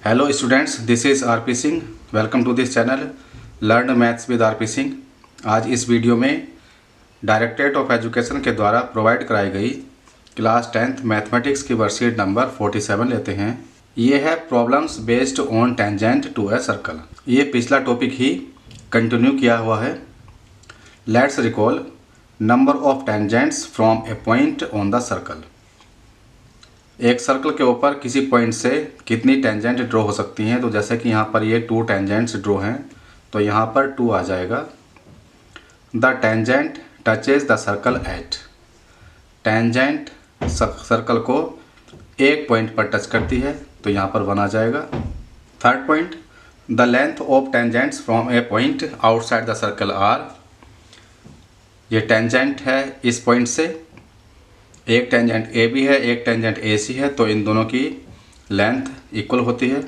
Hello students, this is R P Singh. Welcome to this channel learn maths with R P Singh. आज इस video में directorate of education के द्वारा provide कराई गई क्लास 10th मैथमेटिक्स की वर्कशीट नंबर 47 लेते हैं। ये है problems based on tangent to a circle. ये पिछला टॉपिक ही कंटिन्यू किया हुआ है। Let's recall number of tangents from a point on the circle. एक सर्कल के ऊपर किसी पॉइंट से कितनी टेंजेंट ड्रॉ हो सकती हैं। तो जैसे कि यहाँ पर ये 2 टेंजेंट्स ड्रॉ हैं, तो यहाँ पर 2 आ जाएगा। The tangent touches the circle eight. Tangent circle को एक पॉइंट पर टच करती है, तो यहाँ पर 1 आ जाएगा। Third point, the length of tangents from a point outside the circle are. ये टेंजेंट है इस पॉइंट से, एक टेंजेंट ए बी है, एक टेंजेंट ए सी है, तो इन दोनों की लेंथ इक्वल होती है,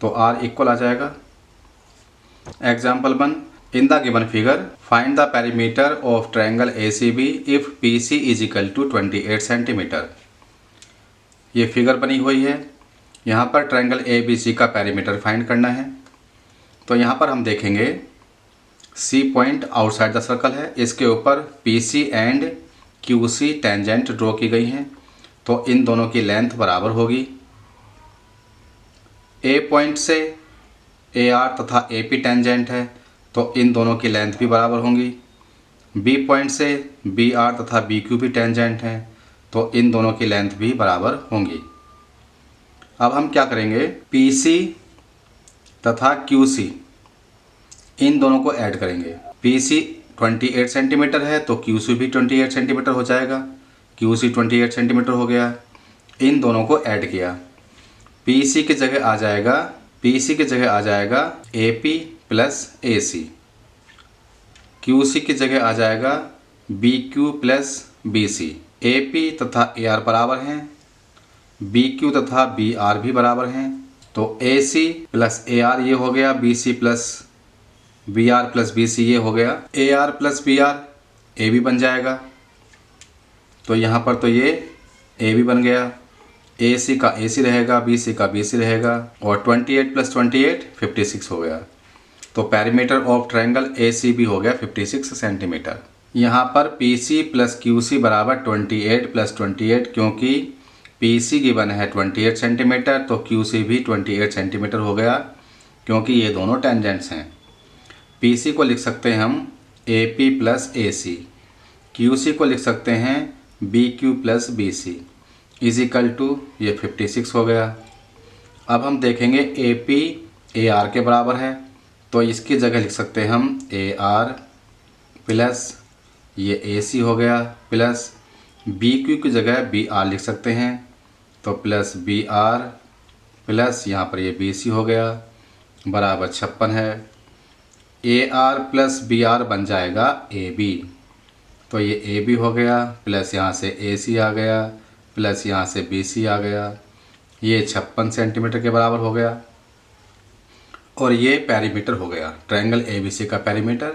तो आर इक्वल आ जाएगा। Example 1, in the given figure find the perimeter of triangle A C B if P C is equal to 28 centimetre. ये फिगर बनी हुई है, यहाँ पर ट्रायंगल ए बी सी का पेरीमीटर फाइंड करना है। तो यहाँ पर हम देखेंगे C point outside the circle है, इसके ऊपर P C and Q C tangent draw की गई हैं, तो इन दोनों की लेंथ बराबर होगी। ए पॉइंट से ए आर तथा ए पी टेंजेंट है, तो इन दोनों की लेंथ भी बराबर होंगी। बी पॉइंट से बी आर तथा बी क्यू भी टेंजेंट हैं, तो इन दोनों की लेंथ भी बराबर होंगी। अब हम क्या करेंगे, पी सी तथा क्यू सी इन दोनों को ऐड करेंगे। पी सी 28 सेंटीमीटर है, तो क्यू सी भी 28 सेंटीमीटर हो जाएगा। क्यू सी 28 सेंटीमीटर हो गया। इन दोनों को ऐड किया, पी सी की जगह आ जाएगा A P plus A C. Q C की जगह आ जाएगा B Q plus B C. A P तथा ए आर बराबर हैं, बी क्यू तथा बी आर भी बराबर हैं, तो ए सी प्लस ए आर ये हो गया, B C plus B R plus B C ये हो गया, A R plus B R A भी बन जाएगा। तो यहाँ पर तो ये ए भी बन गया, ए सी का ए सी रहेगा, बी सी का बी सी रहेगा, और 28 प्लस 28 56 हो गया। तो perimeter of triangle A C भी हो गया 56 सेंटीमीटर। यहाँ पर P C plus Q C बराबर 28 प्लस 28, क्योंकि पी सी गिवन है 28 सेंटीमीटर, तो क्यू सी भी 28 सेंटीमीटर हो गया, क्योंकि ये दोनों टेंजेंट्स हैं। पी सी को लिख सकते हैं हम A P plus A C, Q C को लिख सकते हैं B Q plus B C is equal to ये 56 हो गया। अब हम देखेंगे ए पी ए आर के बराबर है, तो इसकी जगह लिख सकते हैं हम ए आर प्लस ये ए सी हो गया, प्लस बी क्यू की जगह बी आर लिख सकते हैं, तो प्लस बी आर प्लस यहाँ पर ये बी सी हो गया, बराबर 56 है। A R plus B R बन जाएगा ए बी, तो ये ए बी हो गया, प्लस यहाँ से ए सी आ गया, प्लस यहाँ से बी सी आ गया, ये 56 सेंटीमीटर के बराबर हो गया। और ये पेरीमीटर हो गया ट्रायंगल ए बी सी का पेरीमीटर,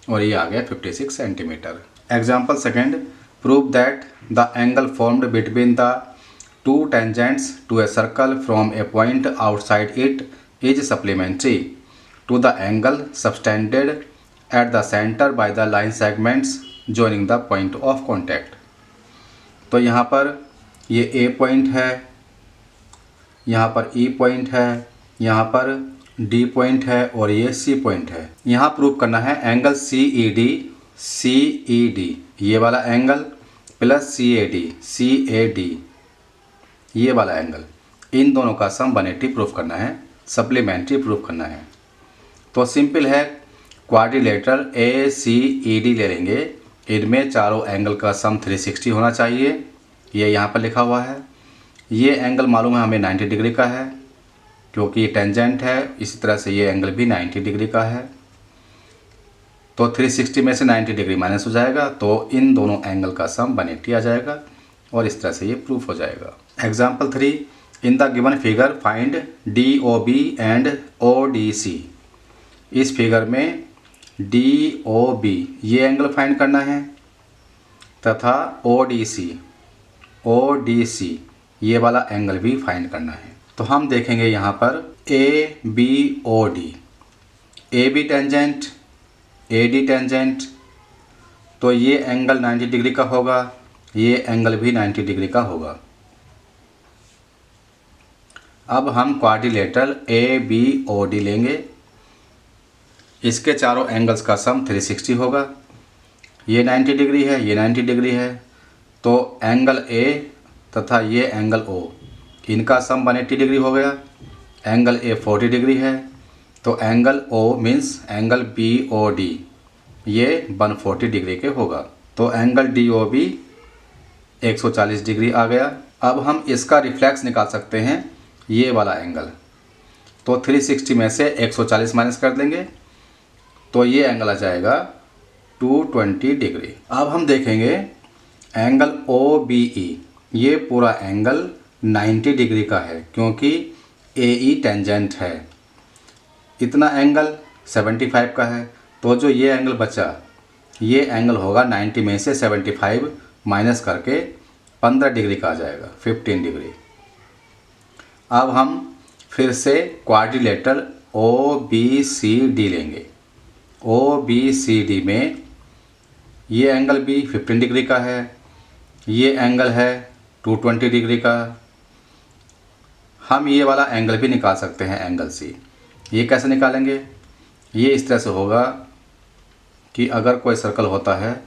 और ये आ गया 56 centimetre. Example second, prove that the angle formed between the 2 tangents to a circle from a point outside it is supplementary to the angle subtended at the center by the line segments joining the point of contact। तो यहाँ पर ये A point है, यहाँ पर E point है, यहाँ पर D पॉइंट है, और ये C पॉइंट है। यहाँ प्रूव करना है एंगल CED ये वाला एंगल प्लस CAD ये वाला एंगल, इन दोनों का सम 180 प्रूव करना है, सप्लीमेंट्री प्रूव करना है। तो सिंपल है, क्वाड्रिलेटरल ACED ले लेंगे, इनमें चारों एंगल का सम 360 होना चाहिए, ये यहाँ पर लिखा हुआ है। ये एंगल मालूम है हमें 90 डिग्री का है, क्योंकि ये टेंजेंट है, इसी तरह से ये एंगल भी 90 डिग्री का है। तो 360 में से 90 डिग्री माइनस हो जाएगा, तो इन दोनों एंगल का सम 180 आ जाएगा, और इस तरह से ये प्रूफ हो जाएगा। Example 3, in the given figure find DOB and ODC। इस फिगर में DOB ये एंगल फाइंड करना है, तथा ODC ये वाला एंगल भी फाइंड करना है। तो हम देखेंगे यहाँ पर A B O D, A B tangent A D tangent, तो ये एंगल 90 डिग्री का होगा, ये एंगल भी 90 डिग्री का होगा। अब हम quadrilateral A B O D लेंगे, इसके चारों एंगल्स का सम 360 होगा। ये 90 डिग्री है, ये 90 डिग्री है, तो एंगल ए तथा ये एंगल ओ, इनका सम 180 डिग्री हो गया। एंगल ए 40 डिग्री है, तो angle O means angle B O D ये 140 डिग्री के होगा। तो angle D O B 140 degree आ गया। अब हम इसका रिफ्लेक्स निकाल सकते हैं, ये वाला एंगल। तो 360 में से 140 माइनस कर देंगे, तो ये एंगल आ जाएगा 220 डिग्री। अब हम देखेंगे एंगल ओ बी ई, ये पूरा एंगल 90 डिग्री का है क्योंकि ए ई टेंजेंट है। इतना एंगल 75 का है, तो जो ये एंगल बचा, ये एंगल होगा 90 में से 75 माइनस करके 15 डिग्री का आ जाएगा, 15 डिग्री। अब हम फिर से quadrilateral O B C D लेंगे। ओ बी सी डी में ये एंगल भी 15 डिग्री का है, ये एंगल है 220 डिग्री का। हम ये वाला एंगल भी निकाल सकते हैं, एंगल सी। ये कैसे निकालेंगे? ये इस तरह से होगा कि अगर कोई सर्कल होता है,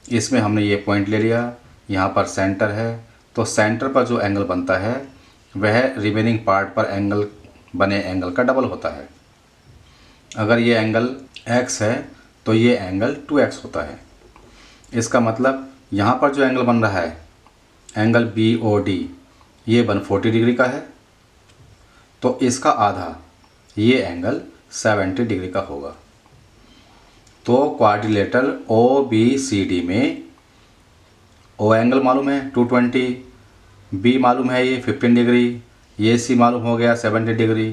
इसमें हमने ये पॉइंट ले लिया, यहाँ पर सेंटर है, तो सेंटर पर जो एंगल बनता है वह रिमेनिंग पार्ट पर एंगल बने एंगल का डबल होता है। अगर ये एंगल x है तो ये एंगल 2x होता है। इसका मतलब यहाँ पर जो एंगल बन रहा है, एंगल बी ओ डी, ये 140 डिग्री का है, तो इसका आधा ये एंगल 70 डिग्री का होगा। तो quadrilateral O B C D में ओ एंगल मालूम है 220, बी मालूम है ये 15 डिग्री, ये सी मालूम हो गया 70 डिग्री,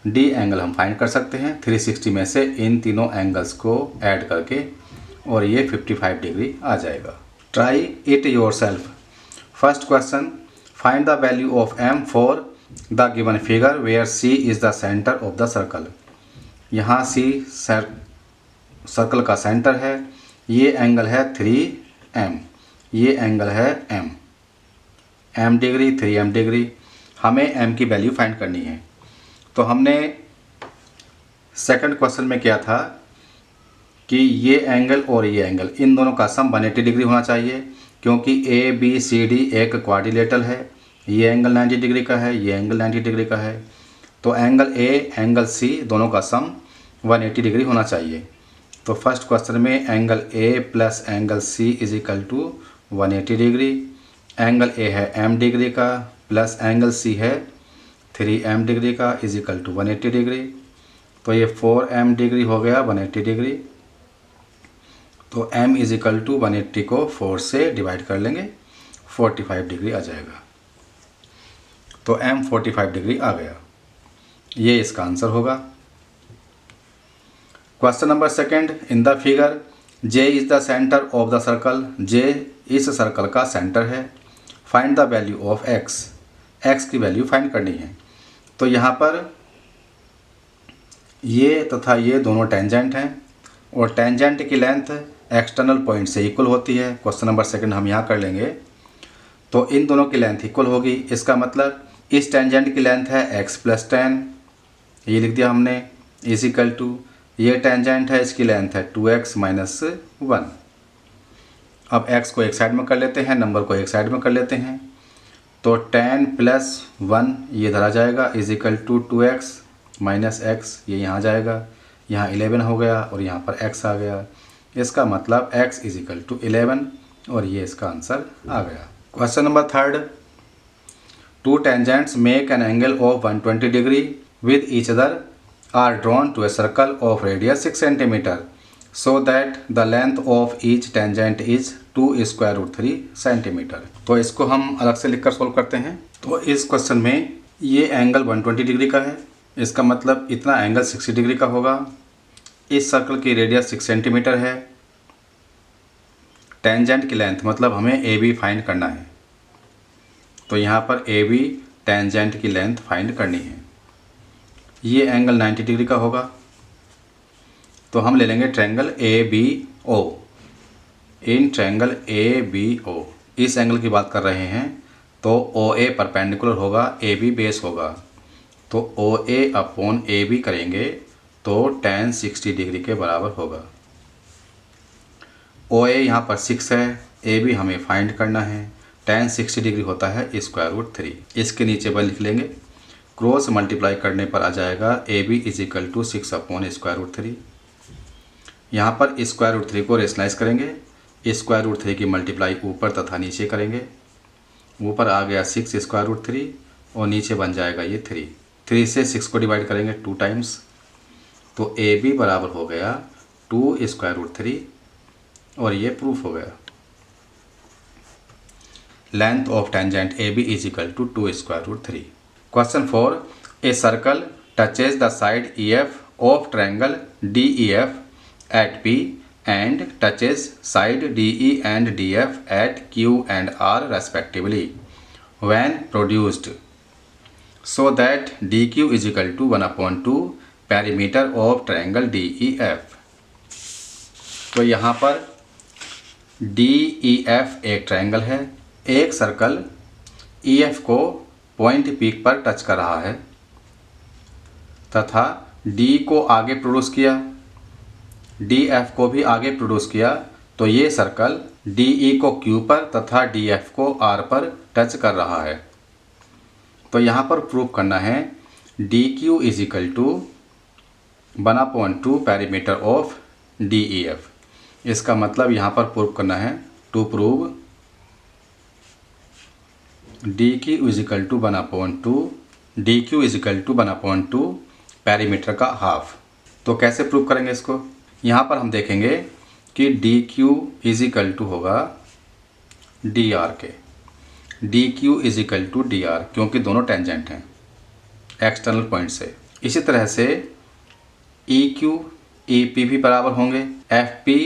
डी एंगल हम फाइंड कर सकते हैं 360 में से इन तीनों एंगल्स को ऐड करके, और ये 55 डिग्री आ जाएगा। Try it yourself. First question, find the value of m for the given figure where c is the centre of the circle. यहाँ c सर्कल का सेंटर है, ये एंगल है 3m, ये एंगल है m डिग्री, 3m डिग्री। हमें m की value find करनी है। तो हमने सेकंड क्वेश्चन में किया था कि ये एंगल और ये एंगल, इन दोनों का सम 180 डिग्री होना चाहिए, क्योंकि ए बी सी डी एक क्वाड्रिलेटरल है। ये एंगल 90 डिग्री का है, ये एंगल 90 डिग्री का है, तो एंगल ए एंगल सी दोनों का सम 180 डिग्री होना चाहिए। तो फर्स्ट क्वेश्चन में angle A plus angle C is equal to 180 degree. Angle A है m डिग्री का प्लस एंगल सी है 3m डिग्री का इज इक्वल टू 180 डिग्री। तो ये 4m डिग्री हो गया 180 डिग्री। तो m इज इक्वल टू 180 को 4 से डिवाइड कर लेंगे, 45 डिग्री आ जाएगा। तो m 45 डिग्री आ गया, ये इसका आंसर होगा। Question number second, in the figure J is the centre of the circle. J इस सर्कल का सेंटर है। Find the value of x, x की वैल्यू फाइंड करनी है। तो यहाँ पर ये तथा ये दोनों टेंजेंट हैं, और टेंजेंट की लेंथ एक्सटर्नल पॉइंट से इक्वल होती है। क्वेश्चन नंबर सेकंड हम यहाँ कर लेंगे, तो इन दोनों की लेंथ इक्वल होगी। इसका मतलब इस टेंजेंट की लेंथ है x प्लस 10, ये लिख दिया हमने, इज इक्वल टू ये टेंजेंट है, इसकी लेंथ है 2x माइनस 1। अब x को एक साइड में कर लेते हैं, नंबर को एक साइड में कर लेते हैं। तो 10 प्लस 1 ये इधर आ जाएगा, is equal to 2x minus x, ये यहाँ जाएगा, यहाँ 11 हो गया और यहाँ पर x आ गया। इसका मतलब x इज इक्वल टू 11, और ये इसका आंसर आ गया। Question number third, to tangents make an angle of 120 degree with each other are drawn to a circle of radius 6 cm so that the length of each tangent is 2 square root 3 cm। तो इसको हम अलग से लिखकर solve करते हैं। तो इस क्वेश्चन में ये एंगल 120 डिग्री का है, इसका मतलब इतना एंगल 60 डिग्री का होगा। इस सर्कल की रेडियस 6 सेंटीमीटर है। टेंजेंट की लेंथ मतलब हमें ए बी फाइंड करना है। तो यहाँ पर ए बी टेंजेंट की लेंथ फाइंड करनी है। ये एंगल 90 डिग्री का होगा, तो हम ले लेंगे triangle ABO। In triangle ABO इस एंगल की बात कर रहे हैं, तो OA परपेंडिकुलर होगा, AB बेस होगा, तो OA अपॉन AB करेंगे तो tan 60 डिग्री के बराबर होगा। OA यहाँ पर 6 है, AB हमें फाइंड करना है, tan 60 डिग्री होता है √3। इसके नीचे पर लिख लेंगे, क्रॉस मल्टीप्लाई करने पर आ जाएगा AB = 6 अपॉन √3। यहाँ पर √3 को रेशनलाइज करेंगे, √3 की मल्टीप्लाई ऊपर तथा नीचे करेंगे। ऊपर आ गया 6 √3 और नीचे बन जाएगा ये 3 से 6 को डिवाइड करेंगे 2 टाइम्स, तो AB बराबर हो गया 2 √3 और ये प्रूफ हो गया। Length of tangent AB = 2 √3। Question 4, a circle touches the side EF of triangle DEF at P and touches side DE and DF at Q and R respectively when produced, so that DQ = 1/2 perimeter of triangle DEF। तो यहाँ पर DEF एक triangle है, एक circle EF को point P पर touch कर रहा है तथा D को आगे प्रोड्यूस किया, DF को भी आगे प्रोड्यूस किया, तो ये सर्कल DE को Q पर तथा DF को R पर टच कर रहा है। तो यहाँ पर प्रूव करना है DQ = 1/2 पेरीमीटर ऑफ DEF। इसका मतलब यहाँ पर प्रूव करना है, टू प्रूव DQ = 1/2 पेरीमीटर का हाफ। तो कैसे प्रूव करेंगे इसको? यहाँ पर हम देखेंगे कि DQ = होगा DR के, DQ = DR क्योंकि दोनों टेंजेंट हैं एक्सटर्नल पॉइंट से। इसी तरह से EQ EP भी बराबर होंगे, FP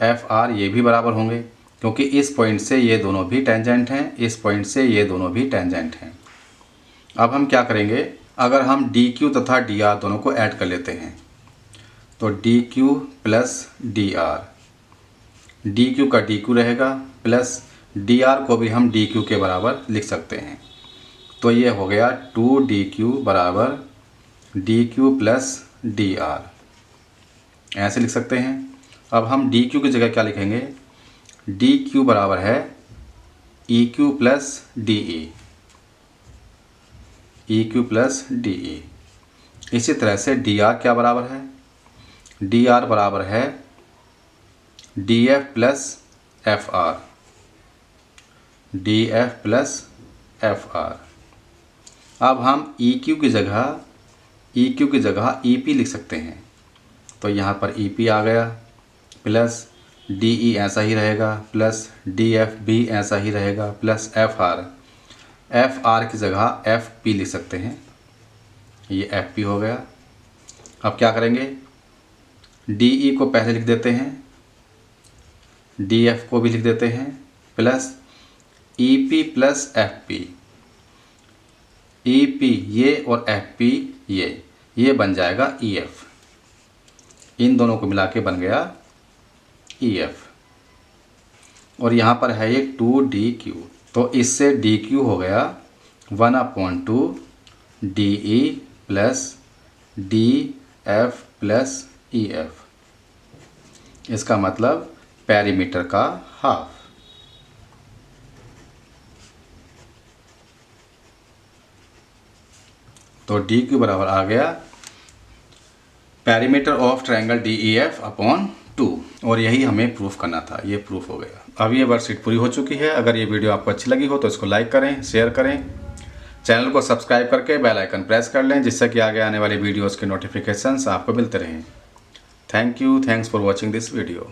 FR ये भी बराबर होंगे क्योंकि इस पॉइंट से ये दोनों भी टेंजेंट हैं, इस पॉइंट से ये दोनों भी टेंजेंट हैं। अब हम क्या करेंगे, अगर हम DQ तथा DR दोनों को ऐड कर लेते हैं तो DQ + DR, DQ का DQ रहेगा प्लस DR को भी हम DQ के बराबर लिख सकते हैं, तो ये हो गया 2DQ = DQ + DR, ऐसे लिख सकते हैं। अब हम DQ की जगह क्या लिखेंगे, DQ बराबर है EQ + DE, EQ + DE। इसी तरह से DR क्या बराबर है, DR बराबर है DF + FR, DF + FR। अब हम EQ की जगह EP लिख सकते हैं, तो यहाँ पर EP आ गया प्लस DE ऐसा ही रहेगा प्लस DF भी ऐसा ही रहेगा प्लस FR की जगह FP लिख सकते हैं, ये FP हो गया। अब क्या करेंगे, DE को पहले लिख देते हैं, DF को भी लिख देते हैं प्लस EP + FP, EP ये और FP ये बन जाएगा EF। इन दोनों को मिला के बन गया EF और यहाँ पर है ये 2DQ, तो इससे DQ हो गया 1/2 DE + DF + EF। इसका मतलब पेरीमीटर का हाफ। तो DQ बराबर आ गया perimeter of triangle DEF upon 2, और यही हमें प्रूफ करना था, ये प्रूफ हो गया। अब ये वर्कशीट पूरी हो चुकी है। अगर ये वीडियो आपको अच्छी लगी हो तो इसको लाइक करें, शेयर करें, चैनल को सब्सक्राइब करके बेल आइकन प्रेस कर लें, जिससे कि आगे आने वाली वीडियोस के नोटिफिकेशंस आपको मिलते रहें। Thank you, thanks for watching this video.